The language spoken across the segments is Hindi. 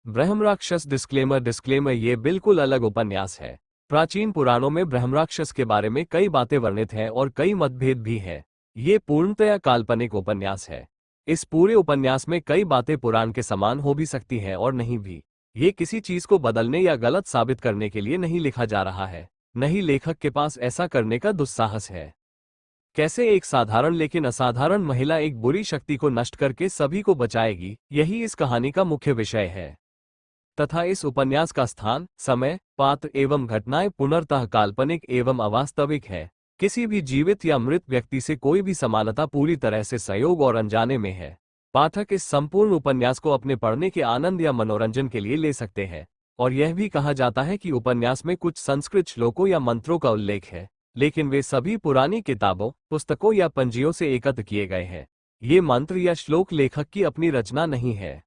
ब्रह्मराक्षस डिस्क्लेमर डिस्क्लेमर ये बिल्कुल अलग उपन्यास है। प्राचीन पुराणों में ब्रह्मराक्षस के बारे में कई बातें वर्णित हैं और कई मतभेद भी हैं। ये पूर्णतया काल्पनिक उपन्यास है। इस पूरे उपन्यास में कई बातें पुराण के समान हो भी सकती हैं और नहीं भी। ये किसी चीज को बदलने या गलत साबित करने के लिए नहीं लिखा जा रहा है। नहीं, लेखक के पास ऐसा करने का दुस्साहस है। कैसे एक साधारण लेकिन असाधारण महिला एक बुरी शक्ति को नष्ट करके सभी को बचाएगी, यही इस कहानी का मुख्य विषय है। तथा इस उपन्यास का स्थान, समय, पात्र एवं घटनाएं पूर्णतः काल्पनिक एवं अवास्तविक है। किसी भी जीवित या मृत व्यक्ति से कोई भी समानता पूरी तरह से सहयोग और अनजाने में है। पाठक इस संपूर्ण उपन्यास को अपने पढ़ने के आनंद या मनोरंजन के लिए ले सकते हैं। और यह भी कहा जाता है कि उपन्यास में कुछ संस्कृत श्लोकों या मंत्रों का उल्लेख है, लेकिन वे सभी पुरानी किताबों, पुस्तकों या पंजियों से एकत्र किए गए हैं। ये मंत्र या श्लोक लेखक की अपनी रचना नहीं है।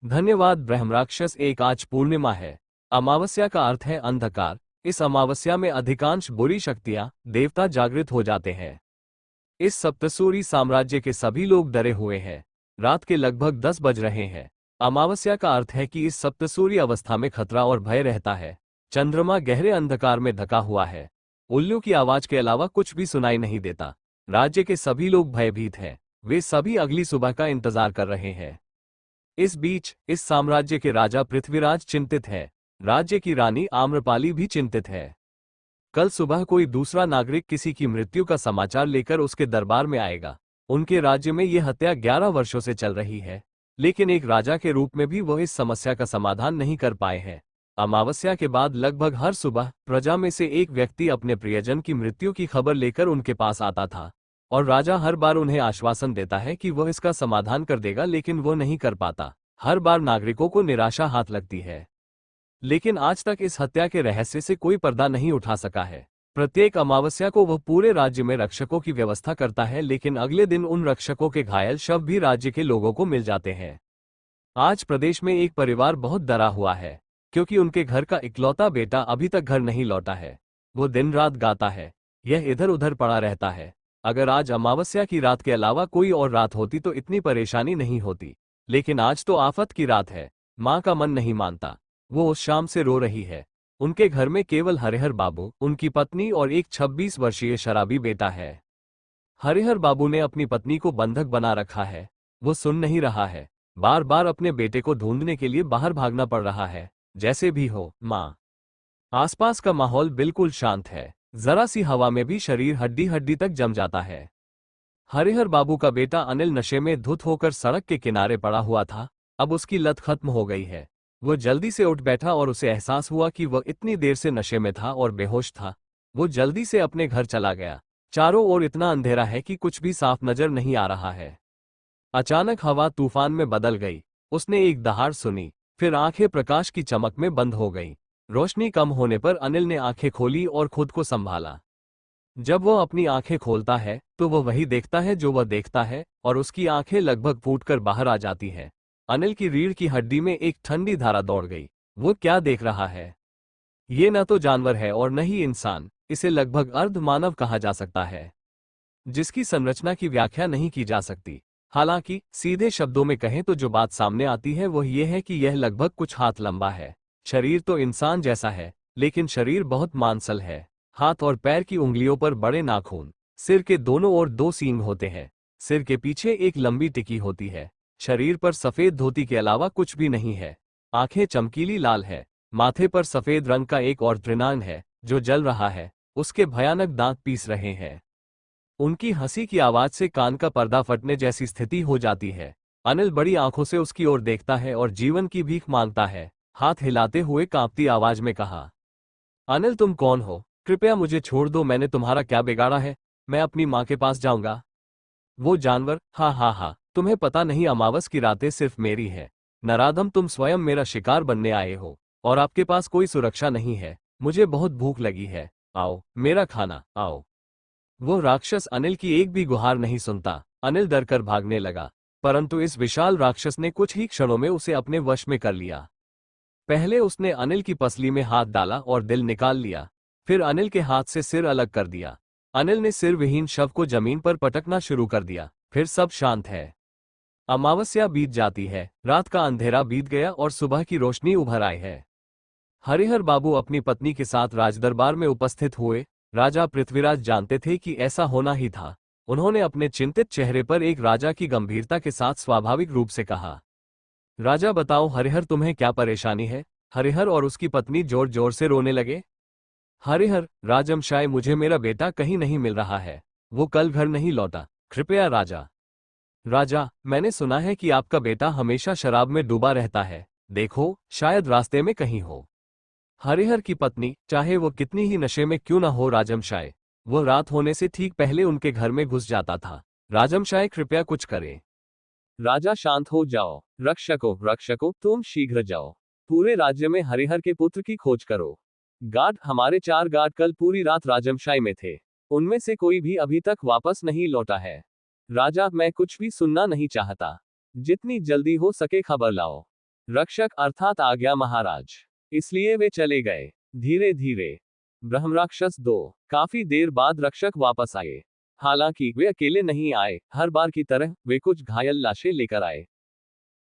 धन्यवाद। ब्रह्मराक्षस एक आज पूर्णिमा है। अमावस्या का अर्थ है अंधकार। इस अमावस्या में अधिकांश बुरी शक्तियां, देवता जागृत हो जाते हैं। इस सप्तसूरी साम्राज्य के सभी लोग डरे हुए हैं। रात के लगभग 10 बज रहे हैं। अमावस्या का अर्थ है कि इस सप्तसूरी अवस्था में खतरा और भय रहता है। चंद्रमा गहरे अंधकार में ढका हुआ है। उल्लू की आवाज के अलावा कुछ भी सुनाई नहीं देता। राज्य के सभी लोग भयभीत हैं। वे सभी अगली सुबह का इंतजार कर रहे हैं। इस बीच इस साम्राज्य के राजा पृथ्वीराज चिंतित है। राज्य की रानी आम्रपाली भी चिंतित है। कल सुबह कोई दूसरा नागरिक किसी की मृत्यु का समाचार लेकर उसके दरबार में आएगा। उनके राज्य में यह हत्या 11 वर्षों से चल रही है, लेकिन एक राजा के रूप में भी वह इस समस्या का समाधान नहीं कर पाए हैं। अमावस्या के बाद लगभग हर सुबह प्रजा में से एक व्यक्ति अपने प्रियजन की मृत्यु की खबर लेकर उनके पास आता था, और राजा हर बार उन्हें आश्वासन देता है कि वह इसका समाधान कर देगा, लेकिन वह नहीं कर पाता। हर बार नागरिकों को निराशा हाथ लगती है। लेकिन आज तक इस हत्या के रहस्य से कोई पर्दा नहीं उठा सका है। प्रत्येक अमावस्या को वह पूरे राज्य में रक्षकों की व्यवस्था करता है, लेकिन अगले दिन उन रक्षकों के घायल शव भी राज्य के लोगों को मिल जाते हैं। आज प्रदेश में एक परिवार बहुत डरा हुआ है, क्योंकि उनके घर का इकलौता बेटा अभी तक घर नहीं लौटा है। वो दिन रात गाता है, यह इधर उधर पड़ा रहता है। अगर आज अमावस्या की रात के अलावा कोई और रात होती तो इतनी परेशानी नहीं होती, लेकिन आज तो आफत की रात है। माँ का मन नहीं मानता। वो उस शाम से रो रही है। उनके घर में केवल हरिहर बाबू, उनकी पत्नी और एक 26 वर्षीय शराबी बेटा है। हरिहर बाबू ने अपनी पत्नी को बंधक बना रखा है। वो सुन नहीं रहा है। बार बार अपने बेटे को ढूंढने के लिए बाहर भागना पड़ रहा है। जैसे भी हो माँ। आसपास का माहौल बिल्कुल शांत है। जरा सी हवा में भी शरीर हड्डी हड्डी तक जम जाता है। हरिहर बाबू का बेटा अनिल नशे में धुत होकर सड़क के किनारे पड़ा हुआ था। अब उसकी लत खत्म हो गई है। वो जल्दी से उठ बैठा और उसे एहसास हुआ कि वह इतनी देर से नशे में था और बेहोश था। वो जल्दी से अपने घर चला गया। चारों ओर इतना अंधेरा है कि कुछ भी साफ नजर नहीं आ रहा है। अचानक हवा तूफान में बदल गई। उसने एक दहाड़ सुनी, फिर आंखें प्रकाश की चमक में बंद हो गईं। रोशनी कम होने पर अनिल ने आंखें खोली और खुद को संभाला। जब वह अपनी आंखें खोलता है तो वह वही देखता है जो वह देखता है, और उसकी आंखें लगभग फूटकर बाहर आ जाती हैं। अनिल की रीढ़ की हड्डी में एक ठंडी धारा दौड़ गई। वो क्या देख रहा है? ये न तो जानवर है और न ही इंसान। इसे लगभग अर्ध मानव कहा जा सकता है, जिसकी संरचना की व्याख्या नहीं की जा सकती। हालांकि सीधे शब्दों में कहें तो जो बात सामने आती है वह यह है कि यह लगभग कुछ हाथ लंबा है। शरीर तो इंसान जैसा है, लेकिन शरीर बहुत मांसल है। हाथ और पैर की उंगलियों पर बड़े नाखून। सिर के दोनों ओर 2 सींग होते हैं। सिर के पीछे एक लंबी टिकी होती है। शरीर पर सफेद धोती के अलावा कुछ भी नहीं है। आंखें चमकीली लाल है। माथे पर सफेद रंग का एक और त्रिनांग है जो जल रहा है। उसके भयानक दांत पीस रहे हैं। उनकी हंसी की आवाज से कान का पर्दा फटने जैसी स्थिति हो जाती है। अनिल बड़ी आंखों से उसकी ओर देखता है और जीवन की भीख मांगता है। हाथ हिलाते हुए कांपती आवाज में कहा, अनिल तुम कौन हो? कृपया मुझे छोड़ दो। मैंने तुम्हारा क्या बिगाड़ा है? मैं अपनी माँ के पास जाऊंगा। वो जानवर, हा, तुम्हें पता नहीं अमावस की रातें सिर्फ मेरी है। नराधम, तुम स्वयं मेरा शिकार बनने आए हो और आपके पास कोई सुरक्षा नहीं है। मुझे बहुत भूख लगी है। आओ, मेरा खाना आओ। वो राक्षस अनिल की एक भी गुहार नहीं सुनता। अनिल डरकर भागने लगा, परंतु इस विशाल राक्षस ने कुछ ही क्षणों में उसे अपने वश में कर लिया। पहले उसने अनिल की पसली में हाथ डाला और दिल निकाल लिया। फिर अनिल के हाथ से सिर अलग कर दिया। अनिल ने सिर विहीन शव को जमीन पर पटकना शुरू कर दिया। फिर सब शांत है। अमावस्या बीत जाती है, रात का अंधेरा बीत गया और सुबह की रोशनी उभर आई है। हरिहर बाबू अपनी पत्नी के साथ राजदरबार में उपस्थित हुए। राजा पृथ्वीराज जानते थे कि ऐसा होना ही था। उन्होंने अपने चिंतित चेहरे पर एक राजा की गंभीरता के साथ स्वाभाविक रूप से कहा, राजा बताओ हरिहर, तुम्हें क्या परेशानी है? हरिहर और उसकी पत्नी जोर जोर से रोने लगे। हरिहर, राजमशाय, मुझे मेरा बेटा कहीं नहीं मिल रहा है। वो कल घर नहीं लौटा। कृपया राजा। राजा, मैंने सुना है कि आपका बेटा हमेशा शराब में डूबा रहता है। देखो, शायद रास्ते में कहीं हो। हरिहर की पत्नी, चाहे वो कितनी ही नशे में क्यों न हो राजमशाय, वो रात होने से ठीक पहले उनके घर में घुस जाता था। राजमशाय, कृपया कुछ करें। राजा, शांत हो जाओ। रक्षकों रक्षकों, तुम शीघ्र जाओ। पूरे राज्य में हरिहर के पुत्र की खोज करो। गार्ड, हमारे 4 गार्ड कल पूरी रात राजमशाही में थे। उनमें से कोई भी अभी तक वापस नहीं लौटा है। राजा, मैं कुछ भी सुनना नहीं चाहता। जितनी जल्दी हो सके खबर लाओ। रक्षक अर्थात आज्ञा महाराज। इसलिए वे चले गए। धीरे धीरे ब्रह्मराक्षस 2। काफी देर बाद रक्षक वापस आए। हालांकि वे अकेले नहीं आए, हर बार की तरह वे कुछ घायल लाशें लेकर आए।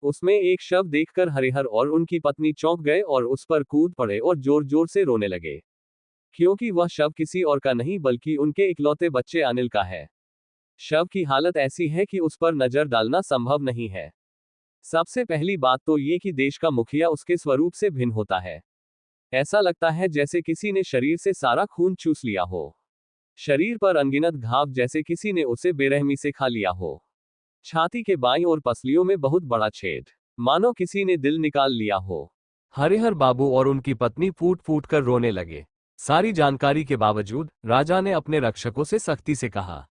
उसमें एक शव देखकर हरिहर और उनकी पत्नी चौंक गए और उस पर कूद पड़े और जोर जोर से रोने लगे, क्योंकि वह शव किसी और का नहीं बल्कि उनके इकलौते बच्चे अनिल का है। शव की हालत ऐसी है कि उस पर नजर डालना संभव नहीं है। सबसे पहली बात तो ये कि देश का मुखिया उसके स्वरूप से भिन्न होता है। ऐसा लगता है जैसे किसी ने शरीर से सारा खून चूस लिया हो। शरीर पर अनगिनत घाव, जैसे किसी ने उसे बेरहमी से खा लिया हो। छाती के बाईं और पसलियों में बहुत बड़ा छेद, मानो किसी ने दिल निकाल लिया हो। हरिहर बाबू और उनकी पत्नी फूट फूट कर रोने लगे। सारी जानकारी के बावजूद राजा ने अपने रक्षकों से सख्ती से कहा,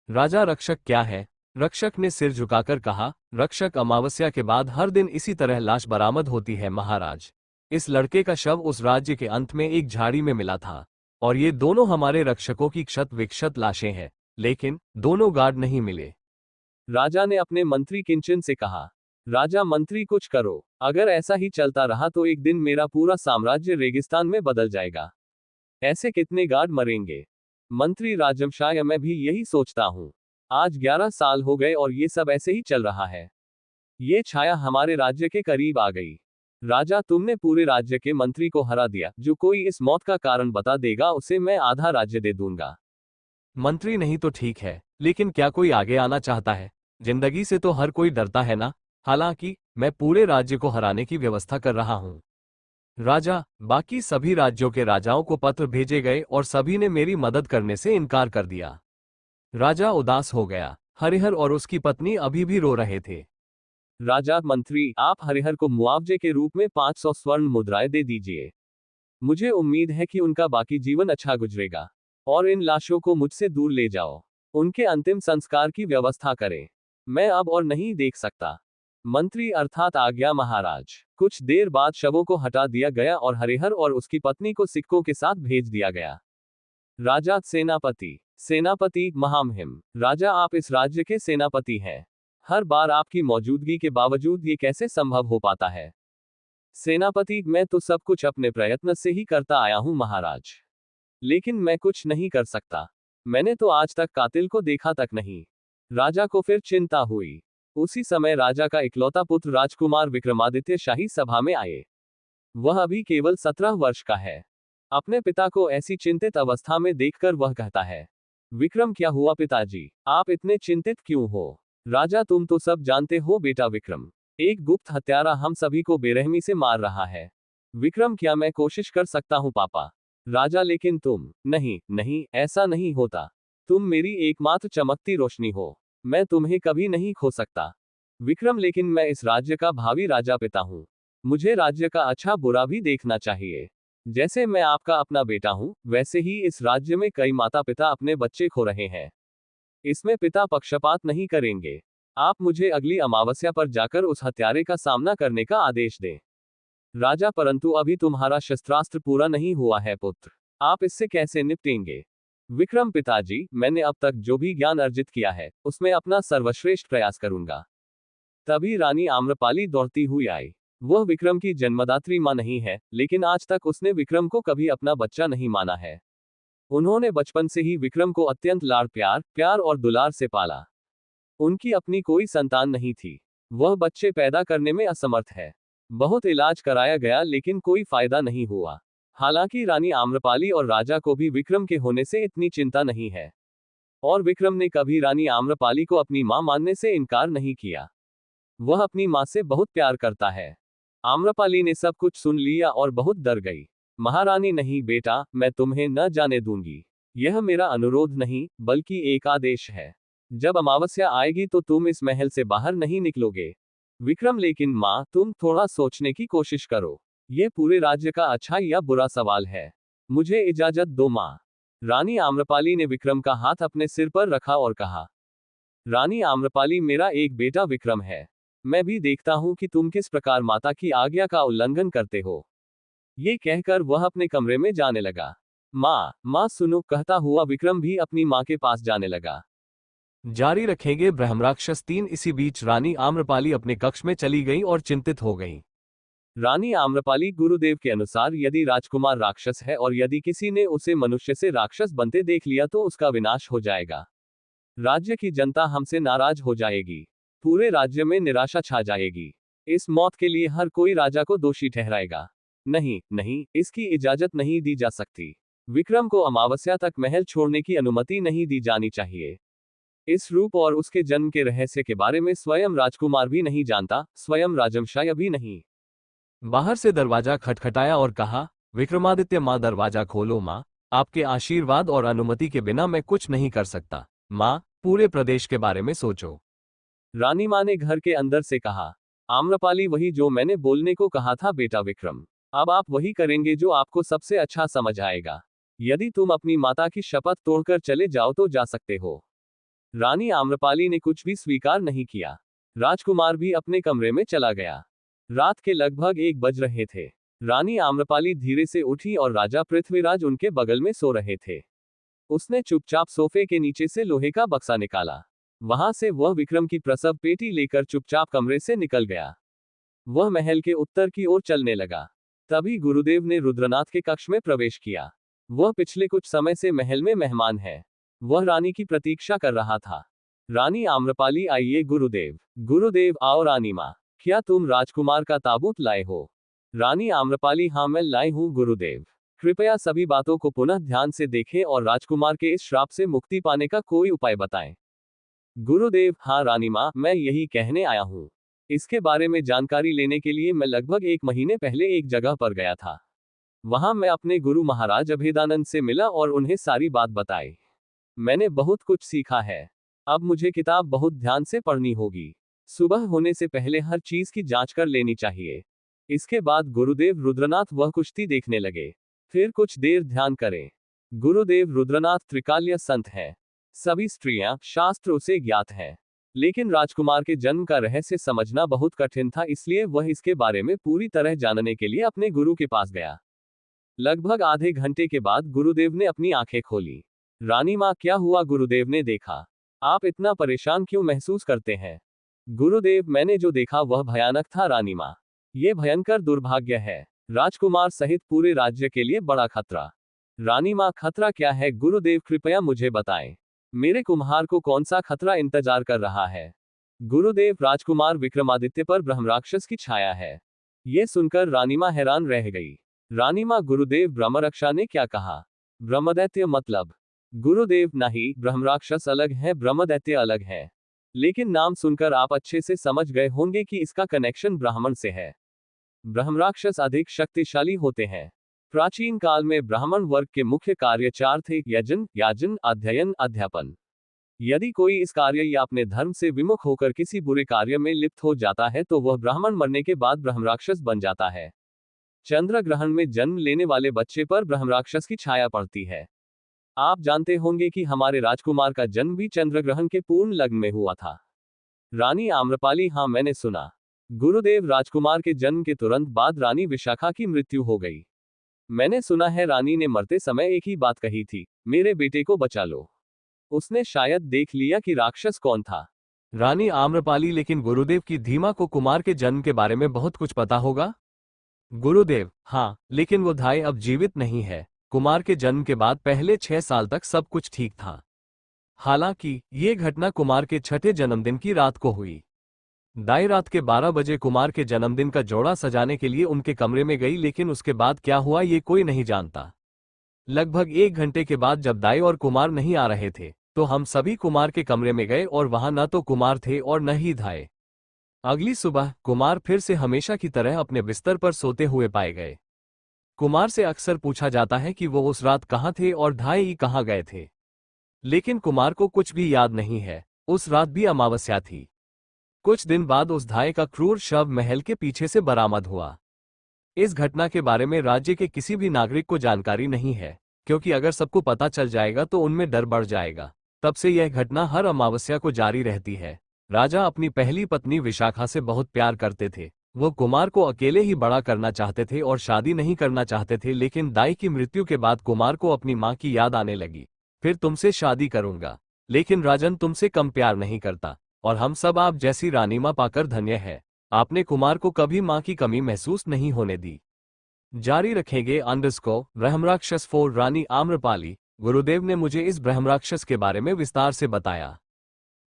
राजा, रक्षक क्या है? रक्षक ने सिर झुकाकर कहा, रक्षक, अमावस्या के बाद हर दिन इसी तरह लाश बरामद होती है महाराज। इस लड़के का शव उस राज्य के अंत में एक झाड़ी में मिला था, और ये दोनों हमारे रक्षकों की क्षत विक्षत लाशें हैं, लेकिन दोनों गार्ड नहीं मिले। राजा ने अपने मंत्री किंचन से कहा, राजा मंत्री, कुछ करो। अगर ऐसा ही चलता रहा तो एक दिन मेरा पूरा साम्राज्य रेगिस्तान में बदल जाएगा। ऐसे कितने गार्ड मरेंगे? मंत्री राजमशाय, मैं भी यही सोचता हूँ। आज 11 साल हो गए और ये सब ऐसे ही चल रहा है। ये छाया हमारे राज्य के करीब आ गई। राजा, तुमने पूरे राज्य के मंत्री को हरा दिया। जो कोई इस मौत का कारण बता देगा उसे मैं आधा राज्य दे दूंगा। मंत्री नहीं तो ठीक है, लेकिन क्या कोई आगे आना चाहता है? जिंदगी से तो हर कोई डरता है ना। हालांकि मैं पूरे राज्य को हराने की व्यवस्था कर रहा हूं। राजा, बाकी सभी राज्यों के राजाओं को पत्र भेजे गए और सभी ने मेरी मदद करने से इनकार कर दिया। राजा उदास हो गया। हरिहर और उसकी पत्नी अभी भी रो रहे थे। राजा, मंत्री, आप हरिहर को मुआवजे के रूप में 500 स्वर्ण मुद्राएं दे दीजिए। मुझे उम्मीद है कि उनका बाकी जीवन अच्छा गुजरेगा। और इन लाशों को मुझसे दूर ले जाओ। उनके अंतिम संस्कार की व्यवस्था करें। मैं अब और नहीं देख सकता। मंत्री अर्थात आज्ञा महाराज। कुछ देर बाद शवों को हटा दिया गया और हरिहर और उसकी पत्नी को सिक्कों के साथ भेज दिया गया। राजा, सेनापति। सेनापति महामहिम। राजा, आप इस राज्य के सेनापति हैं। हर बार आपकी मौजूदगी के बावजूद ये कैसे संभव हो पाता है? सेनापति, मैं तो सब कुछ अपने प्रयत्न से ही करता आया हूं महाराज। लेकिन मैं कुछ नहीं कर सकता। मैंने तो आज तक कातिल को देखा तक नहीं। राजा को फिर चिंता हुई। उसी समय राजा का इकलौता पुत्र राजकुमार विक्रमादित्य शाही सभा में आए। वह अभी केवल 17 वर्ष का है। अपने पिता को ऐसी चिंतित अवस्था में देखकर वह कहता है, विक्रम, क्या हुआ पिताजी? आप इतने चिंतित क्यों हो? राजा, तुम तो सब जानते हो बेटा विक्रम। एक गुप्त हत्यारा हम सभी को बेरहमी से मार रहा है। विक्रम, क्या मैं कोशिश कर सकता हूं पापा? राजा, लेकिन तुम। नहीं नहीं, ऐसा नहीं होता। तुम मेरी एकमात्र चमकती रोशनी हो। मैं तुम्हें कभी नहीं खो सकता। विक्रम, लेकिन मैं इस राज्य का भावी राजा पिता हूं। मुझे राज्य का अच्छा बुरा भी देखना चाहिए। जैसे मैं आपका अपना बेटा हूं, वैसे ही इस राज्य में कई माता पिता अपने बच्चे खो रहे हैं। इसमें पिता पक्षपात नहीं करेंगे। आप मुझे अगली अमावस्या पर जाकर उस हत्यारे का सामना करने का आदेश दें। राजा, परंतु अभी तुम्हारा शस्त्रास्त्र पूरा नहीं हुआ है पुत्र। आप इससे कैसे निपटेंगे? विक्रम, पिताजी, मैंने अब तक जो भी ज्ञान अर्जित किया है उसमें अपना सर्वश्रेष्ठ प्रयास करूंगा। तभी रानी आम्रपाली दौड़ती हुई आई। वह विक्रम की जन्मदात्री मां नहीं है, लेकिन आज तक उसने विक्रम को कभी अपना बच्चा नहीं माना है। उन्होंने बचपन से ही विक्रम को अत्यंत लाड़ प्यार और दुलार से पाला। उनकी अपनी कोई संतान नहीं थी। वह बच्चे पैदा करने में असमर्थ है। बहुत इलाज कराया गया लेकिन कोई फायदा नहीं हुआ। हालांकि रानी आम्रपाली और राजा को भी विक्रम के होने से इतनी चिंता नहीं है। और विक्रम ने कभी रानी आम्रपाली को अपनी मां मानने से इनकार नहीं किया। वह अपनी मां से बहुत प्यार करता है। आम्रपाली ने सब कुछ सुन लिया और बहुत डर गई। महारानी, नहीं बेटा, मैं तुम्हें न जाने दूंगी। यह मेरा अनुरोध नहीं बल्कि एक आदेश है। जब अमावस्या आएगी तो तुम इस महल से बाहर नहीं निकलोगे। विक्रम, लेकिन मां, तुम थोड़ा सोचने की कोशिश करो। ये पूरे राज्य का अच्छा या बुरा सवाल है। मुझे इजाजत दो मां। रानी आम्रपाली ने विक्रम का हाथ अपने सिर पर रखा और कहा, रानी आम्रपाली, मेरा एक बेटा विक्रम है। मैं भी देखता हूं कि तुम किस प्रकार माता की आज्ञा का उल्लंघन करते हो। ये कहकर वह अपने कमरे में जाने लगा। माँ सुनो, कहता हुआ विक्रम भी अपनी माँ के पास जाने लगा। जारी रखेंगे ब्रह्मराक्षस 3। इसी बीच रानी आम्रपाली अपने कक्ष में चली गई और चिंतित हो गई। रानी आम्रपाली, गुरुदेव के अनुसार यदि राजकुमार राक्षस है और यदि किसी ने उसे मनुष्य से राक्षस बनते देख लिया तो उसका विनाश हो जाएगा। राज्य की जनता हमसे नाराज हो जाएगी। पूरे राज्य में निराशा छा जाएगी। इस मौत के लिए हर कोई राजा को दोषी ठहराएगा। नहीं नहीं, इसकी इजाजत नहीं दी जा सकती। विक्रम को अमावस्या तक महल छोड़ने की अनुमति नहीं दी जानी चाहिए। इस रूप और उसके जन्म के रहस्य के बारे में स्वयं राजकुमार भी नहीं जानता, स्वयं राजमशाय भी नहीं। बाहर से दरवाजा खटखटाया और कहा, विक्रमादित्य, माँ दरवाजा खोलो। माँ, आपके आशीर्वाद और अनुमति के बिना मैं कुछ नहीं कर सकता। माँ, पूरे प्रदेश के बारे में सोचो। रानी माँ ने घर के अंदर से कहा, आम्रपाली, वही जो मैंने बोलने को कहा था बेटा विक्रम। अब आप वही करेंगे जो आपको सबसे अच्छा समझ आएगा। यदि तुम अपनी माता की शपथ तोड़कर चले जाओ तो जा सकते हो। रानी आम्रपाली ने कुछ भी स्वीकार नहीं किया। राजकुमार भी अपने कमरे में चला गया। रात के लगभग 1 बज रहे थे। रानी आम्रपाली धीरे से उठी और राजा पृथ्वीराज उनके बगल में सो रहे थे। उसने चुपचाप सोफे के नीचे से लोहे का बक्सा निकाला। वहां से वह विक्रम की प्रसव पेटी लेकर चुपचाप कमरे से निकल गया। वह महल के उत्तर की ओर चलने लगा। तभी गुरुदेव ने रुद्रनाथ के कक्ष में प्रवेश किया। वह पिछले कुछ समय से महल में मेहमान है। वह रानी की प्रतीक्षा कर रहा था। रानी आम्रपाली, आइए गुरुदेव। गुरुदेव, आओ। रानी माँ, क्या तुम राजकुमार का ताबूत लाए हो? रानी आम्रपाली, हाँ मैं लाई हूँ गुरुदेव। कृपया सभी बातों को पुनः ध्यान से देखें और राजकुमार के इस श्राप से मुक्ति पाने का कोई उपाय बताएं। गुरुदेव, हाँ रानी माँ, मैं यही कहने आया हूँ। इसके बारे में जानकारी लेने के लिए मैं लगभग 1 महीने पहले एक जगह पर गया था। वहां मैं अपने गुरु महाराज अभेदानंद से मिला और उन्हें सारी बात बताई। मैंने बहुत कुछ सीखा है। अब मुझे किताब बहुत ध्यान से पढ़नी होगी। सुबह होने से पहले हर चीज की जांच कर लेनी चाहिए। इसके बाद गुरुदेव रुद्रनाथ वह कुश्ती देखने लगे। फिर कुछ देर ध्यान करें। गुरुदेव रुद्रनाथ त्रिकालीय संत है। सभी स्त्रियां, शास्त्र उसे ज्ञात है। लेकिन राजकुमार के जन्म का रहस्य समझना बहुत कठिन था, इसलिए वह इसके बारे में पूरी तरह जानने के लिए अपने गुरु के पास गया। लगभग आधे घंटे के बाद गुरुदेव ने अपनी आंखें खोली। रानी माँ, क्या हुआ? गुरुदेव ने देखा। आप इतना परेशान क्यों महसूस करते हैं? गुरुदेव, मैंने जो देखा वह भयानक था रानी माँ। ये भयंकर दुर्भाग्य है। राजकुमार सहित पूरे राज्य के लिए बड़ा खतरा। रानी माँ, खतरा क्या है? गुरुदेव, कृपया मुझे बताएं। मेरे कुम्हार को कौन सा खतरा इंतजार कर रहा है? गुरुदेव, राजकुमार विक्रमादित्य पर ब्रह्मराक्षस की छाया है। यह सुनकर रानीमा हैरान रह गई। रानीमा, गुरुदेव, ब्रह्मरक्षा ने क्या कहा? ब्रह्मदैत्य मतलब? गुरुदेव, नहीं, ब्रह्मराक्षस अलग है, ब्रह्मदैत्य अलग है। लेकिन नाम सुनकर आप अच्छे से समझ गए होंगे कि इसका कनेक्शन ब्राह्मण से है। ब्रह्मराक्षस अधिक शक्तिशाली होते हैं। प्राचीन काल में ब्राह्मण वर्ग के मुख्य कार्य 4 थे: यजन, याजन, अध्ययन, अध्यापन। यदि कोई इस कार्य या अपने धर्म से विमुख होकर किसी बुरे कार्य में लिप्त हो जाता है तो वह ब्राह्मण मरने के बाद ब्रह्मराक्षस बन जाता है। चंद्र ग्रहण में जन्म लेने वाले बच्चे पर ब्रह्मराक्षस की छाया पड़ती है। आप जानते होंगे कि हमारे राजकुमार का जन्म भी चंद्र ग्रहण के पूर्ण लग्न में हुआ था। रानी आम्रपाली, हाँ मैंने सुना। गुरुदेव, राजकुमार के जन्म के तुरंत बाद रानी विशाखा की मृत्यु हो गई। मैंने सुना है रानी ने मरते समय एक ही बात कही थी, मेरे बेटे को बचा लो। उसने शायद देख लिया कि राक्षस कौन था। रानी आम्रपाली, लेकिन गुरुदेव की धीमा को कुमार के जन्म के बारे में बहुत कुछ पता होगा? गुरुदेव, हाँ, लेकिन वो धाई अब जीवित नहीं है। कुमार के जन्म के बाद पहले 6 साल तक सब कुछ ठीक था। हालांकि ये घटना कुमार के छठे जन्मदिन की रात को हुई। दाई रात के 12 बजे कुमार के जन्मदिन का जोड़ा सजाने के लिए उनके कमरे में गई, लेकिन उसके बाद क्या हुआ ये कोई नहीं जानता। लगभग 1 घंटे के बाद जब दाई और कुमार नहीं आ रहे थे तो हम सभी कुमार के कमरे में गए और वहां न तो कुमार थे और न ही दाई। अगली सुबह कुमार फिर से हमेशा की तरह अपने बिस्तर पर सोते हुए पाए गए। कुमार से अक्सर पूछा जाता है कि वो उस रात कहाँ थे और दाई कहाँ गए थे, लेकिन कुमार को कुछ भी याद नहीं है। उस रात भी अमावस्या थी। कुछ दिन बाद उस दाई का क्रूर शव महल के पीछे से बरामद हुआ। इस घटना के बारे में राज्य के किसी भी नागरिक को जानकारी नहीं है, क्योंकि अगर सबको पता चल जाएगा तो उनमें डर बढ़ जाएगा। तब से यह घटना हर अमावस्या को जारी रहती है। राजा अपनी पहली पत्नी विशाखा से बहुत प्यार करते थे। वो कुमार को अकेले ही बड़ा करना चाहते थे और शादी नहीं करना चाहते थे, लेकिन दाई की मृत्यु के बाद कुमार को अपनी माँ की याद आने लगी। फिर तुमसे शादी करूंगा, लेकिन राजन तुमसे कम प्यार नहीं करता और हम सब आप जैसी रानी माँ पाकर धन्य है। आपने कुमार को कभी माँ की कमी महसूस नहीं होने दी। जारी रखेंगे ब्रह्मराक्षस 4 रानी आम्रपाली। गुरुदेव ने मुझे इस ब्रह्मराक्षस के बारे में विस्तार से बताया।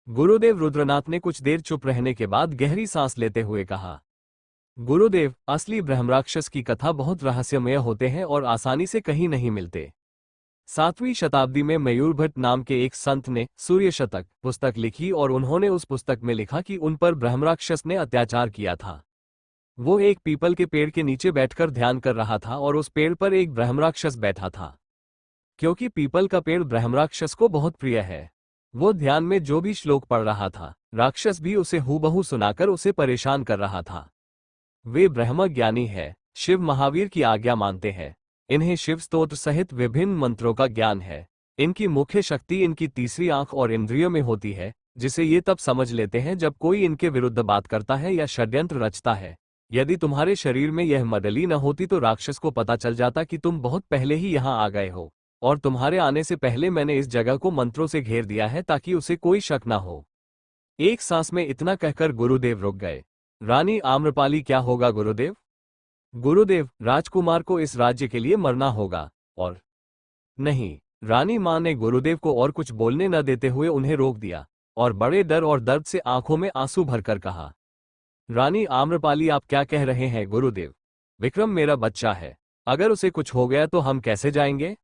गुरुदेव रुद्रनाथ ने कुछ देर चुप रहने के बाद गहरी सांस लेते हुए कहा, गुरुदेव, असली ब्रह्मराक्षस की कथा बहुत रहस्यमय होते हैं और आसानी से कहीं नहीं मिलते। 7वीं शताब्दी में मयूर भट्ट नाम के एक संत ने सूर्य शतक पुस्तक लिखी और उन्होंने उस पुस्तक में लिखा कि उन पर ब्रह्मराक्षस ने अत्याचार किया था। वो एक पीपल के पेड़ के नीचे बैठकर ध्यान कर रहा था और उस पेड़ पर एक ब्रह्मराक्षस बैठा था। क्योंकि पीपल का पेड़ ब्रह्मराक्षस को बहुत प्रिय है, वो ध्यान में जो भी श्लोक पढ़ रहा था, राक्षस भी उसे हूबहू सुनाकर उसे परेशान कर रहा था। वे ब्रह्म ज्ञानी है, शिव महावीर की आज्ञा मानते हैं। इन्हें शिव स्तोत्र सहित विभिन्न मंत्रों का ज्ञान है। इनकी मुख्य शक्ति इनकी तीसरी आंख और इंद्रियों में होती है, जिसे ये तब समझ लेते हैं जब कोई इनके विरुद्ध बात करता है या षड्यंत्र रचता है। यदि तुम्हारे शरीर में यह मडली न होती तो राक्षस को पता चल जाता कि तुम बहुत पहले ही यहाँ आ गए हो, और तुम्हारे आने से पहले मैंने इस जगह को मंत्रों से घेर दिया है ताकि उसे कोई शक न हो। एक सांस में इतना कहकर गुरुदेव रुक गए। रानी आम्रपाली, क्या होगा गुरुदेव? गुरुदेव, राजकुमार को इस राज्य के लिए मरना होगा। और नहीं। रानी मां ने गुरुदेव को और कुछ बोलने न देते हुए उन्हें रोक दिया और बड़े डर और दर्द से आंखों में आंसू भरकर कहा, रानी आम्रपाली, आप क्या कह रहे हैं गुरुदेव? विक्रम मेरा बच्चा है, अगर उसे कुछ हो गया तो हम कैसे जाएंगे?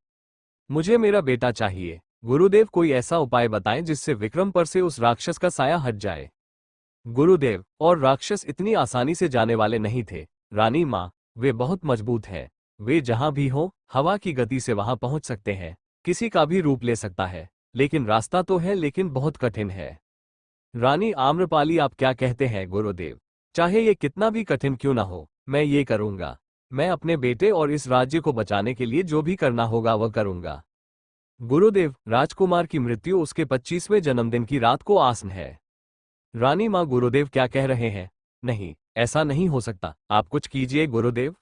मुझे मेरा बेटा चाहिए। गुरुदेव, कोई ऐसा उपाय बताएं जिससे विक्रम पर से उस राक्षस का साया हट जाए। गुरुदेव, और राक्षस इतनी आसानी से जाने वाले नहीं थे रानी माँ, वे बहुत मजबूत हैं। वे जहां भी हो हवा की गति से वहां पहुंच सकते हैं। किसी का भी रूप ले सकता है, लेकिन रास्ता तो है, लेकिन बहुत कठिन है। रानी आम्रपाली, आप क्या कहते हैं गुरुदेव? चाहे ये कितना भी कठिन क्यों ना हो, मैं ये करूंगा। मैं अपने बेटे और इस राज्य को बचाने के लिए जो भी करना होगा वह करूंगा। गुरुदेव, राजकुमार की मृत्यु उसके 25वें जन्मदिन की रात को आसन है। रानी माँ, गुरुदेव क्या कह रहे हैं? नहीं, ऐसा नहीं हो सकता, आप कुछ कीजिए गुरुदेव।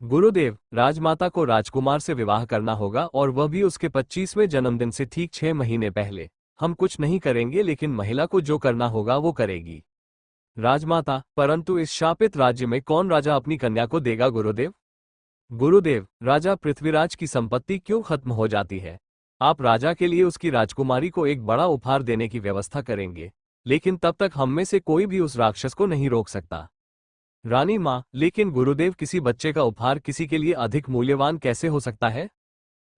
गुरुदेव, राजमाता को राजकुमार से विवाह करना होगा और वह भी उसके 25वें जन्मदिन से ठीक 6 महीने पहले। हम कुछ नहीं करेंगे, लेकिन महिला को जो करना होगा वो करेगी। राजमाता, परंतु इस शापित राज्य में कौन राजा अपनी कन्या को देगा गुरुदेव? गुरुदेव, राजा पृथ्वीराज की संपत्ति क्यों खत्म हो जाती है? आप राजा के लिए उसकी राजकुमारी को एक बड़ा उपहार देने की व्यवस्था करेंगे, लेकिन तब तक हम में से कोई भी उस राक्षस को नहीं रोक सकता। रानी माँ, लेकिन गुरुदेव, किसी बच्चे का उपहार किसी के लिए अधिक मूल्यवान कैसे हो सकता है?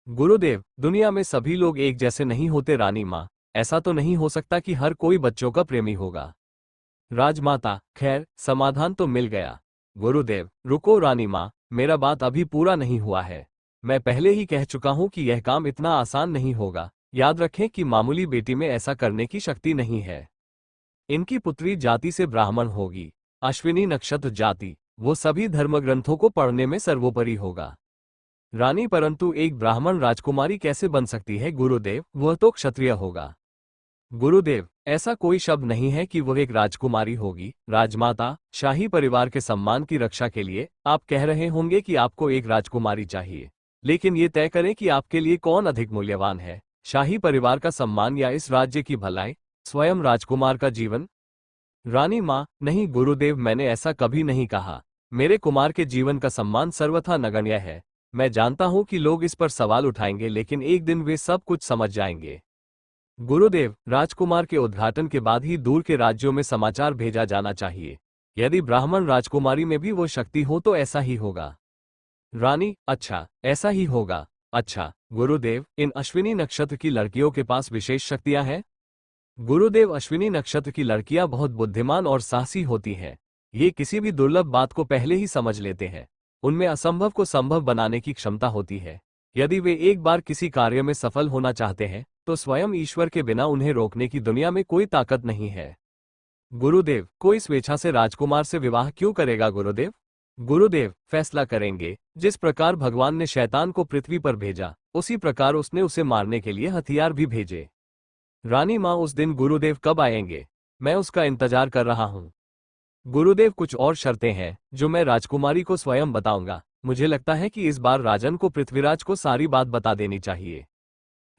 गुरुदेव, दुनिया में सभी लोग एक जैसे नहीं होते रानी माँ, ऐसा तो नहीं हो सकता कि हर कोई बच्चों का प्रेमी होगा। राजमाता, खैर समाधान तो मिल गया। गुरुदेव, रुको रानी माँ, मेरा बात अभी पूरा नहीं हुआ है। मैं पहले ही कह चुका हूं कि यह काम इतना आसान नहीं होगा। याद रखें कि मामूली बेटी में ऐसा करने की शक्ति नहीं है। इनकी पुत्री जाति से ब्राह्मण होगी, अश्विनी नक्षत्र जाति, वो सभी धर्मग्रंथों को पढ़ने में सर्वोपरि होगा। रानी, परंतु एक ब्राह्मण राजकुमारी कैसे बन सकती है गुरुदेव? वह तो क्षत्रिय होगा। गुरुदेव, ऐसा कोई शब्द नहीं है कि वह एक राजकुमारी होगी। राजमाता, शाही परिवार के सम्मान की रक्षा के लिए आप कह रहे होंगे कि आपको एक राजकुमारी चाहिए, लेकिन ये तय करें कि आपके लिए कौन अधिक मूल्यवान है, शाही परिवार का सम्मान या इस राज्य की भलाई, स्वयं राजकुमार का जीवन? रानी माँ, नहीं गुरुदेव, मैंने ऐसा कभी नहीं कहा। मेरे कुमार के जीवन का सम्मान सर्वथा नगण्य है। मैं जानता हूं कि लोग इस पर सवाल उठाएंगे, लेकिन एक दिन वे सब कुछ समझ जाएंगे। गुरुदेव, राजकुमार के उद्घाटन के बाद ही दूर के राज्यों में समाचार भेजा जाना चाहिए। यदि ब्राह्मण राजकुमारी में भी वो शक्ति हो तो ऐसा ही होगा। रानी, अच्छा, ऐसा ही होगा। अच्छा गुरुदेव, इन अश्विनी नक्षत्र की लड़कियों के पास विशेष शक्तियां हैं? गुरुदेव, अश्विनी नक्षत्र की लड़कियां बहुत बुद्धिमान और साहसी होती हैं। ये किसी भी दुर्लभ बात को पहले ही समझ लेते हैं। उनमें असंभव को संभव बनाने की क्षमता होती है। यदि वे एक बार किसी कार्य में सफल होना चाहते हैं तो स्वयं ईश्वर के बिना उन्हें रोकने की दुनिया में कोई ताकत नहीं है। गुरुदेव, कोई स्वेच्छा से राजकुमार से विवाह क्यों करेगा गुरुदेव? गुरुदेव, फैसला करेंगे। जिस प्रकार भगवान ने शैतान को पृथ्वी पर भेजा, उसी प्रकार उसने उसे मारने के लिए हथियार भी भेजे। रानी माँ, उस दिन गुरुदेव कब आएंगे? मैं उसका इंतजार कर रहा हूँ। गुरुदेव, कुछ और शर्तें हैं जो मैं राजकुमारी को स्वयं बताऊंगा। मुझे लगता है कि इस बार राजन को पृथ्वीराज को सारी बात बता देनी चाहिए।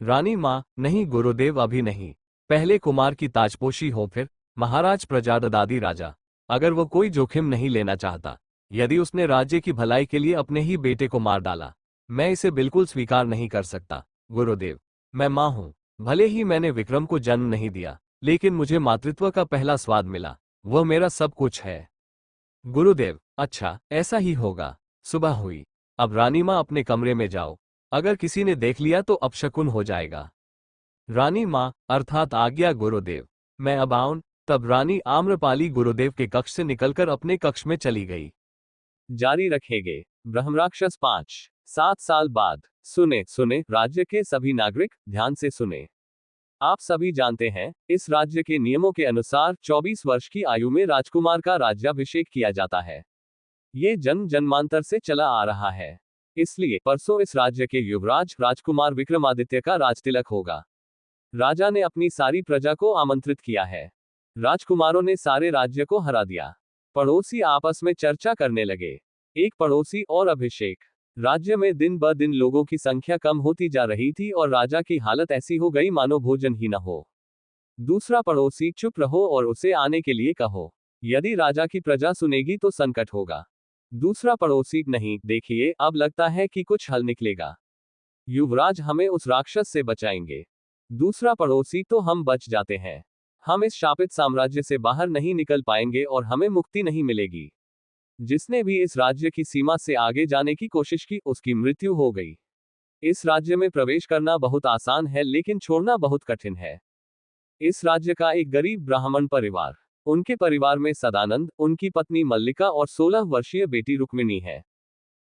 रानी माँ, नहीं गुरुदेव, अभी नहीं। पहले कुमार की ताजपोशी हो, फिर महाराज प्रजादादी राजा। अगर वो कोई जोखिम नहीं लेना चाहता, यदि उसने राज्य की भलाई के लिए अपने ही बेटे को मार डाला, मैं इसे बिल्कुल स्वीकार नहीं कर सकता। गुरुदेव, मैं माँ हूँ। भले ही मैंने विक्रम को जन्म नहीं दिया, लेकिन मुझे मातृत्व का पहला स्वाद मिला। वह मेरा सब कुछ है। गुरुदेव, अच्छा, ऐसा ही होगा। सुबह हुई। अब रानी माँ अपने कमरे में जाओ। अगर किसी ने देख लिया तो अपशकुन हो जाएगा। रानी माँ, अर्थात आज्ञा गुरुदेव। मैं अब आऊं। तब रानी आम्रपाली गुरुदेव के कक्ष से निकलकर अपने कक्ष में चली गई। जारी रखेंगे। ब्रह्मराक्षस 5-7 साल बाद। सुने सुने राज्य के सभी नागरिक, ध्यान से सुने। आप सभी जानते हैं, इस राज्य के नियमों के अनुसार 24 वर्ष की आयु में राजकुमार का राज्याभिषेक किया जाता है। ये जन्म जन्मांतर से चला आ रहा है। इसलिए परसों इस राज्य के युवराज राजकुमार विक्रमादित्य का राजतिलक होगा। राजा ने अपनी सारी प्रजा को आमंत्रित किया है। राजकुमारों ने सारे राज्य को हरा दिया। पड़ोसी आपस में चर्चा करने लगे। एक पड़ोसी और अभिषेक। राज्य में दिन ब दिन लोगों की संख्या कम होती जा रही थी और राजा की हालत ऐसी हो गई मानो भोजन ही न हो। दूसरा पड़ोसी, चुप रहो और उसे आने के लिए कहो। यदि राजा की प्रजा सुनेगी तो संकट होगा। दूसरा पड़ोसी, नहीं, देखिए, अब लगता है कि कुछ हल निकलेगा। युवराज हमें उस राक्षस से बचाएंगे। दूसरा पड़ोसी, तो हम बच जाते हैं। हम इस शापित साम्राज्य से बाहर नहीं निकल पाएंगे और हमें मुक्ति नहीं मिलेगी। जिसने भी इस राज्य की सीमा से आगे जाने की कोशिश की, उसकी मृत्यु हो गई। इस राज्य में प्रवेश करना बहुत आसान है, लेकिन छोड़ना बहुत कठिन है। इस राज्य का एक गरीब ब्राह्मण परिवार, उनके परिवार में सदानंद, उनकी पत्नी मल्लिका और 16 वर्षीय बेटी रुक्मिणी है।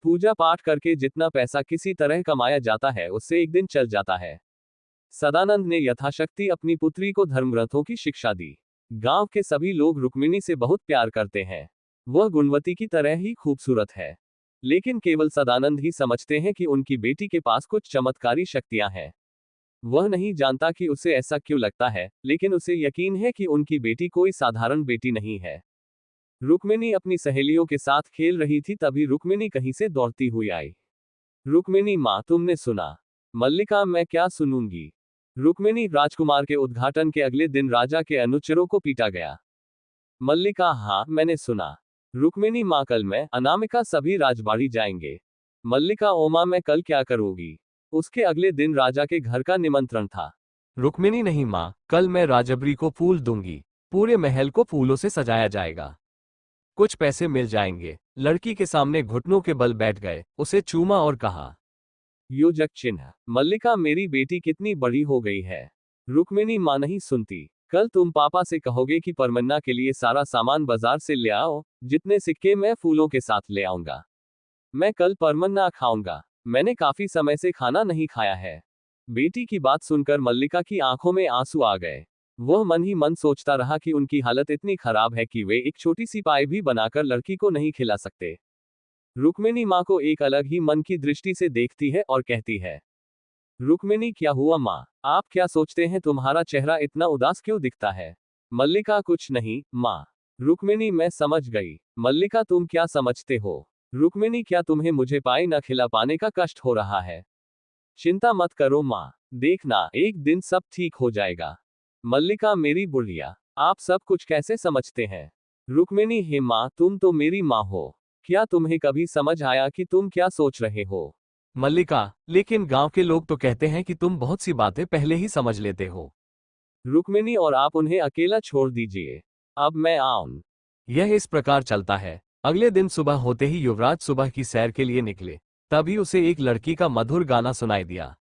पूजा पाठ करके जितना पैसा किसी तरह कमाया जाता है, उससे एक दिन चल जाता है। सदानंद ने यथाशक्ति अपनी पुत्री को धर्मग्रंथों की शिक्षा दी। गांव के सभी लोग रुक्मिणी से बहुत प्यार करते हैं। वह गुणवती की तरह ही खूबसूरत है। लेकिन केवल सदानंद ही समझते हैं कि उनकी बेटी के पास कुछ चमत्कारी शक्तियां हैं। वह नहीं जानता कि उसे ऐसा क्यों लगता है, लेकिन उसे यकीन है कि उनकी बेटी कोई साधारण बेटी नहीं है। रुक्मिणी अपनी सहेलियों के साथ खेल रही थी, तभी रुक्मिणी कहीं से दौड़ती हुई आई। रुक्मिणी, माँ, तुमने सुना? मल्लिका, मैं क्या सुनूंगी। रुक्मिणी, राजकुमार के उद्घाटन के अगले दिन राजा के अनुचरों को पीटा गया। मल्लिका, हाँ, मैंने सुना। रुक्मिणी, माँ, कल मैं, अनामिका सभी राजबाड़ी जाएंगे। मल्लिका, ओमा, मैं कल क्या करूंगी? उसके अगले दिन राजा के घर का निमंत्रण था। रुक्मिणी, नहीं माँ, कल मैं राजबरी को फूल दूंगी। पूरे महल को फूलों से सजाया जाएगा। कुछ पैसे मिल जाएंगे। लड़की के सामने घुटनों के बल बैठ गए, उसे चूमा और कहा, योजक चिन्ह। मल्लिका, मेरी बेटी कितनी बड़ी हो गई है। रुक्मिणी, माँ, नहीं सुनती। कल तुम पापा से कहोगे कि परमन्ना के लिए सारा सामान बाजार से ले आओ, जितने सिक्के मैं फूलों के साथ ले आऊंगा। मैं कल परमन्ना खाऊंगा। मैंने काफी समय से खाना नहीं खाया है। बेटी की बात सुनकर मल्लिका की आंखों में आंसू आ गए। वह मन ही मन सोचता रहा कि उनकी हालत इतनी खराब है कि वे एक छोटी सी पाई भी बनाकर लड़की को नहीं खिला सकते। रुक्मिणी माँ को एक अलग ही मन की दृष्टि से देखती है और कहती है, रुक्मिणी, क्या हुआ माँ? आप क्या सोचते हैं? तुम्हारा चेहरा इतना उदास क्यों दिखता है? मल्लिका, कुछ नहीं माँ। रुक्मिणी, मैं समझ गई। मल्लिका, तुम क्या समझते हो? रुक्मिणी, क्या तुम्हें मुझे पाई न खिला पाने का कष्ट हो रहा है? चिंता मत करो माँ, देखना एक दिन सब ठीक हो जाएगा। मल्लिका, मेरी बुढ़िया, आप सब कुछ कैसे समझते हैं? रुक्मिणी, हे माँ, तुम तो मेरी माँ हो। क्या तुम्हें कभी समझ आया कि तुम क्या सोच रहे हो? मल्लिका, लेकिन गांव के लोग तो कहते हैं कि तुम बहुत सी बातें पहले ही समझ लेते हो। रुक्मिणी और आप उन्हें अकेला छोड़ दीजिए, अब मैं आऊं। यह इस प्रकार चलता है। अगले दिन सुबह होते ही युवराज सुबह की सैर के लिए निकले। तभी उसे एक लड़की का मधुर गाना सुनाई दिया।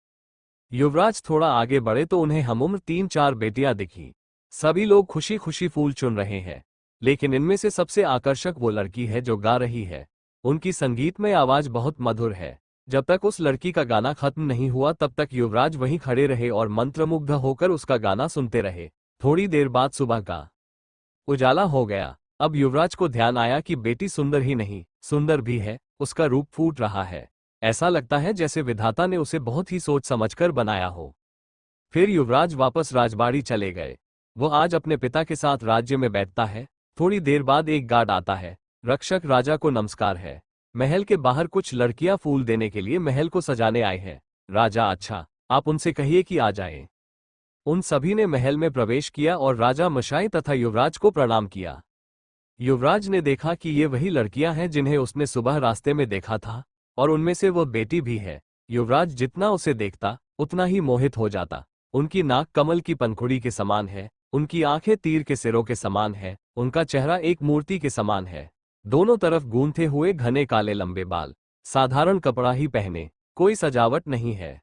युवराज थोड़ा आगे बढ़े तो उन्हें हमउम्र 3-4 बेटियां दिखी। सभी लोग खुशी खुशी फूल चुन रहे हैं, लेकिन इनमें से सबसे आकर्षक वो लड़की है जो गा रही है। उनकी संगीतमय आवाज बहुत मधुर है। जब तक उस लड़की का गाना खत्म नहीं हुआ तब तक युवराज वहीं खड़े रहे और मंत्रमुग्ध होकर उसका गाना सुनते रहे। थोड़ी देर बाद सुबह का उजाला हो गया। अब युवराज को ध्यान आया कि बेटी सुंदर ही नहीं, सुंदर भी है। उसका रूप फूट रहा है। ऐसा लगता है जैसे विधाता ने उसे बहुत ही सोच समझकर बनाया हो। फिर युवराज वापस राजबाड़ी चले गए। वो आज अपने पिता के साथ राज्य में बैठता है। थोड़ी देर बाद एक गार्ड आता है। रक्षक, राजा को नमस्कार है। महल के बाहर कुछ लड़कियां फूल देने के लिए महल को सजाने आए हैं। राजा, अच्छा, आप उनसे कहिए कि आ जाएं। उन सभी ने महल में प्रवेश किया और राजा मशाई तथा युवराज को प्रणाम किया। युवराज ने देखा कि ये वही लड़कियां हैं जिन्हें उसने सुबह रास्ते में देखा था, और उनमें से वो बेटी भी है। युवराज जितना उसे देखता उतना ही मोहित हो जाता। उनकी नाक कमल की पंखुड़ी के समान है, उनकी आंखें तीर के सिरों के समान है, उनका चेहरा एक मूर्ति के समान है। दोनों तरफ गूंथे हुए घने काले लंबे बाल, साधारण कपड़ा ही पहने, कोई सजावट नहीं है।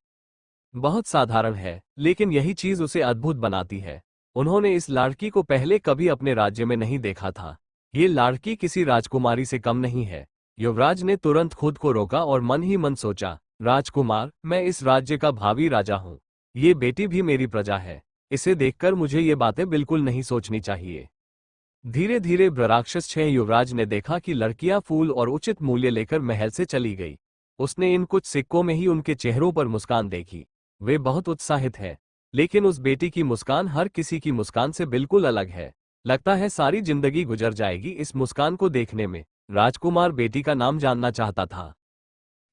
बहुत साधारण है, लेकिन यही चीज उसे अद्भुत बनाती है। उन्होंने इस लड़की को पहले कभी अपने राज्य में नहीं देखा था। ये लड़की किसी राजकुमारी से कम नहीं है। युवराज ने तुरंत खुद को रोका और मन ही मन सोचा, राजकुमार, मैं इस राज्य का भावी राजा हूँ। ये बेटी भी मेरी प्रजा है। इसे देखकर मुझे ये बातें बिल्कुल नहीं सोचनी चाहिए। धीरे धीरे ब्रराक्षस 6 युवराज ने देखा कि लड़कियां फूल और उचित मूल्य लेकर महल से चली गई। उसने इन कुछ सिक्कों में ही उनके चेहरों पर मुस्कान देखी। वे बहुत उत्साहित है, लेकिन उस बेटी की मुस्कान हर किसी की मुस्कान से बिल्कुल अलग है। लगता है सारी जिंदगी गुजर जाएगी इस मुस्कान को देखने में। राजकुमार बेटी का नाम जानना चाहता था।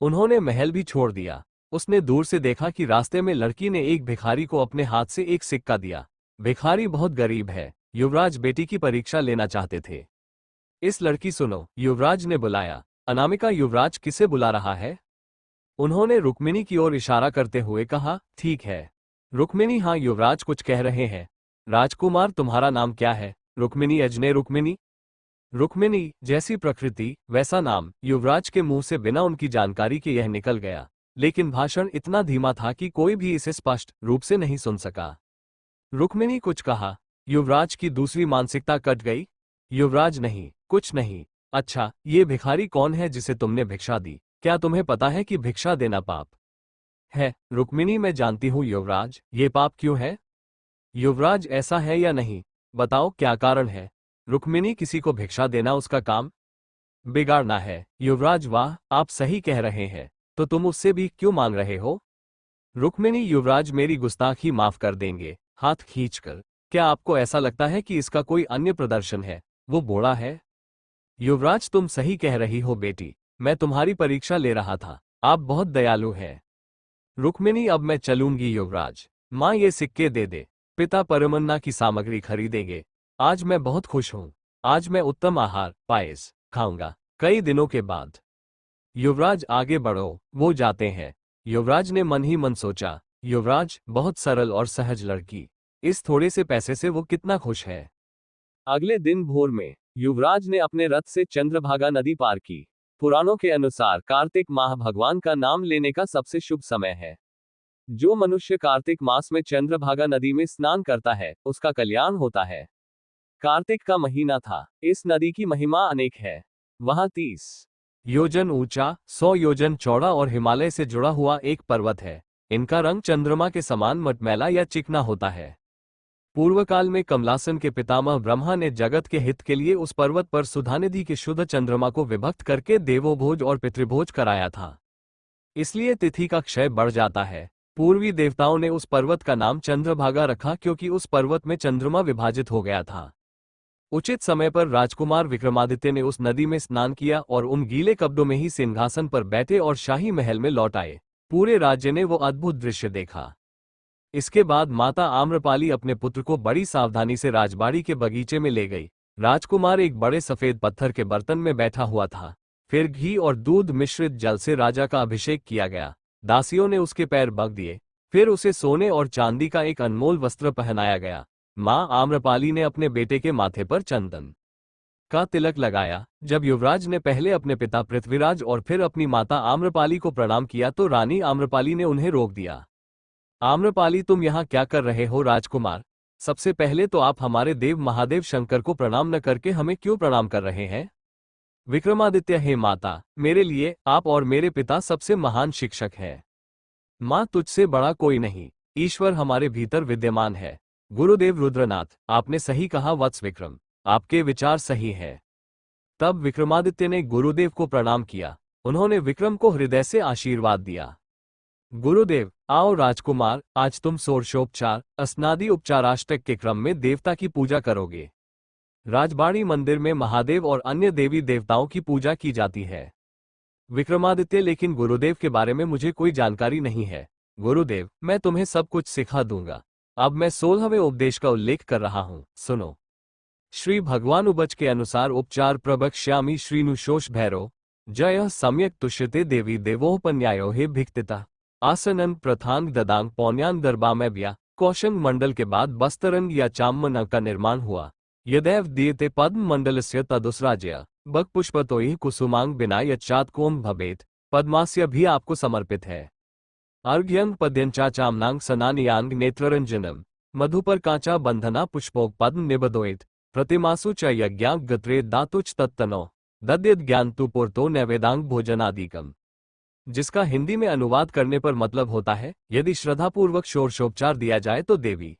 उन्होंने महल भी छोड़ दिया। उसने दूर से देखा कि रास्ते में लड़की ने एक भिखारी को अपने हाथ से एक सिक्का दिया। भिखारी बहुत गरीब है। युवराज बेटी की परीक्षा लेना चाहते थे। इस लड़की, सुनो, युवराज ने बुलाया। अनामिका, युवराज किसे बुला रहा है? उन्होंने रुक्मिणी की ओर इशारा करते हुए कहा। ठीक है रुक्मिणी, हाँ, युवराज कुछ कह रहे हैं। राजकुमार, तुम्हारा नाम क्या है? रुक्मिणी, अजने रुक्मिणी। रुक्मिणी, जैसी प्रकृति वैसा नाम। युवराज के मुंह से बिना उनकी जानकारी के यह निकल गया, लेकिन भाषण इतना धीमा था कि कोई भी इसे स्पष्ट रूप से नहीं सुन सका। रुक्मिणी कुछ कहा। युवराज की दूसरी मानसिकता कट गई। युवराज, नहीं, कुछ नहीं। अच्छा, ये भिखारी कौन है जिसे तुमने भिक्षा दी? क्या तुम्हें पता है कि भिक्षा देना पाप है? रुक्मिणी, मैं जानती हूँ युवराज, ये पाप क्यों है? युवराज, ऐसा है या नहीं, बताओ क्या कारण है? रुक्मिणी, किसी को भिक्षा देना उसका काम बिगाड़ना है। युवराज, वाह, आप सही कह रहे हैं। तो तुम उससे भी क्यों मांग रहे हो? रुक्मिणी, युवराज मेरी गुस्ताखी माफ कर देंगे, हाथ खींचकर। क्या आपको ऐसा लगता है कि इसका कोई अन्य प्रदर्शन है? वो बूढ़ा है। युवराज, तुम सही कह रही हो बेटी, मैं तुम्हारी परीक्षा ले रहा था। आप बहुत दयालु हैं। रुक्मिणी, अब मैं चलूंगी युवराज। माँ, ये सिक्के दे दे। पिता परमन्ना की सामग्री खरीदेंगे। आज मैं बहुत खुश हूँ। आज मैं उत्तम आहार, पायस खाऊंगा, कई दिनों के बाद। युवराज, आगे बढ़ो, वो जाते हैं। युवराज ने मन ही मन सोचा, युवराज, बहुत सरल और सहज लड़की। इस थोड़े से पैसे से वो कितना खुश है। अगले दिन भोर में युवराज ने अपने रथ से चंद्रभागा नदी पार की। पुराणों के अनुसार कार्तिक माह भगवान का नाम लेने का सबसे शुभ समय है। जो मनुष्य कार्तिक मास में चंद्रभागा नदी में स्नान करता है उसका कल्याण होता है। कार्तिक का महीना था। इस नदी की महिमा अनेक है। वहां 30 योजन ऊंचा, 100 योजन चौड़ा और हिमालय से जुड़ा हुआ एक पर्वत है। इनका रंग चंद्रमा के समान मटमैला या चिकना होता है। पूर्व काल में कमलासन के पितामह ब्रह्मा ने जगत के हित के लिए उस पर्वत पर सुधानिधि के शुद्ध चंद्रमा को विभक्त करके देवोभोज और पितृभोज कराया था। इसलिए तिथि का क्षय बढ़ जाता है। पूर्वी देवताओं ने उस पर्वत का नाम चंद्रभागा रखा क्योंकि उस पर्वत में चंद्रमा विभाजित हो गया था। उचित समय पर राजकुमार विक्रमादित्य ने उस नदी में स्नान किया और उन गीले कपड़ों में ही सिंहासन पर बैठे और शाही महल में लौट आए। पूरे राज्य ने वो अद्भुत दृश्य देखा। इसके बाद माता आम्रपाली अपने पुत्र को बड़ी सावधानी से राजबाड़ी के बगीचे में ले गई। राजकुमार एक बड़े सफेद पत्थर के बर्तन में बैठा हुआ था। फिर घी और दूध मिश्रित जल से राजा का अभिषेक किया गया। दासियों ने उसके पैर बग दिए। फिर उसे सोने और चांदी का एक अनमोल वस्त्र पहनाया गया। माँ आम्रपाली ने अपने बेटे के माथे पर चंदन का तिलक लगाया। जब युवराज ने पहले अपने पिता पृथ्वीराज और फिर अपनी माता आम्रपाली को प्रणाम किया तो रानी आम्रपाली ने उन्हें रोक दिया। आम्रपाली, तुम यहाँ क्या कर रहे हो राजकुमार? सबसे पहले तो आप हमारे देव महादेव शंकर को प्रणाम न करके हमें क्यों प्रणाम कर रहे हैं? विक्रमादित्य, हे माता, मेरे लिए आप और मेरे पिता सबसे महान शिक्षक हैं। माँ, तुझसे बड़ा कोई नहीं, ईश्वर हमारे भीतर विद्यमान है। गुरुदेव रुद्रनाथ, आपने सही कहा वत्स विक्रम, आपके विचार सही है। तब विक्रमादित्य ने गुरुदेव को प्रणाम किया। उन्होंने विक्रम को हृदय से आशीर्वाद दिया। गुरुदेव, आओ राजकुमार, आज तुम षोडशोपचार स्नादि उपचाराष्टक के क्रम में देवता की पूजा करोगे। राजबाड़ी मंदिर में महादेव और अन्य देवी देवताओं की पूजा की जाती है। विक्रमादित्य, लेकिन गुरुदेव के बारे में मुझे कोई जानकारी नहीं है। गुरुदेव, मैं तुम्हें सब कुछ सिखा दूंगा। अब मैं 16वें उपदेश का उल्लेख कर रहा हूं, सुनो। श्री भगवान उबच के अनुसार उपचार प्रवक्ष्यामि श्रीनुशोष भैरव जय सम्यक तुष्यते देवी देवोपन्यायो हे भिक्तिता आसनन प्रथांग ददांग पौन्यान दरबामय व्या। कौशंग मंडल के बाद बस्तरन या चाम्मन का निर्माण हुआ। यदैव दीयते पद्म मंडलस्य तदुसराज्य बक पुष्पतोहि कुसुमांग बिना यच्चात्कोम भवेत। पद्मास्य भी आपको समर्पित है। अर्घ्यंग पद्यंचा चामनांग सनानियांग नेत्ररंजनम मधुपर कांचा बंधना पुष्पोक पद्म निबदोइत प्रतिमासु च यज्ञांग गत्रे दातुच तत्तनो दद्यत ज्ञानतु पुरतो नैवेदांग भोजनादिकम। जिसका हिंदी में अनुवाद करने पर मतलब होता है, यदि श्रद्धापूर्वक षोडशोपचार दिया जाए तो देवी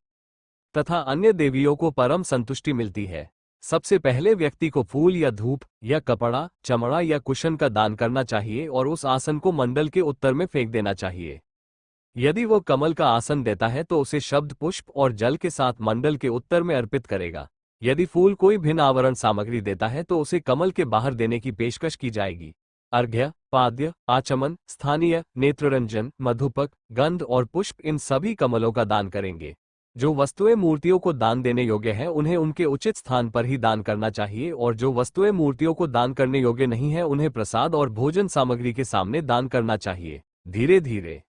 तथा अन्य देवियों को परम संतुष्टि मिलती है। सबसे पहले व्यक्ति को फूल या धूप या कपड़ा, चमड़ा या कुशन का दान करना चाहिए और उस आसन को मंडल के उत्तर में फेंक देना चाहिए। यदि वो कमल का आसन देता है तो उसे शब्द, पुष्प और जल के साथ मंडल के उत्तर में अर्पित करेगा। यदि फूल कोई भिन्न आवरण सामग्री देता है तो उसे कमल के बाहर देने की पेशकश की जाएगी। अर्घ्य, पाद्य, आचमन, स्थानीय, नेत्ररंजन, मधुपक, गंध और पुष्प, इन सभी कमलों का दान करेंगे। जो वस्तुएं मूर्तियों को दान देने योग्य हैं उन्हें उनके उचित स्थान पर ही दान करना चाहिए, और जो वस्तुएं मूर्तियों को दान करने योग्य नहीं है उन्हें प्रसाद और भोजन सामग्री के सामने दान करना चाहिए। धीरे धीरे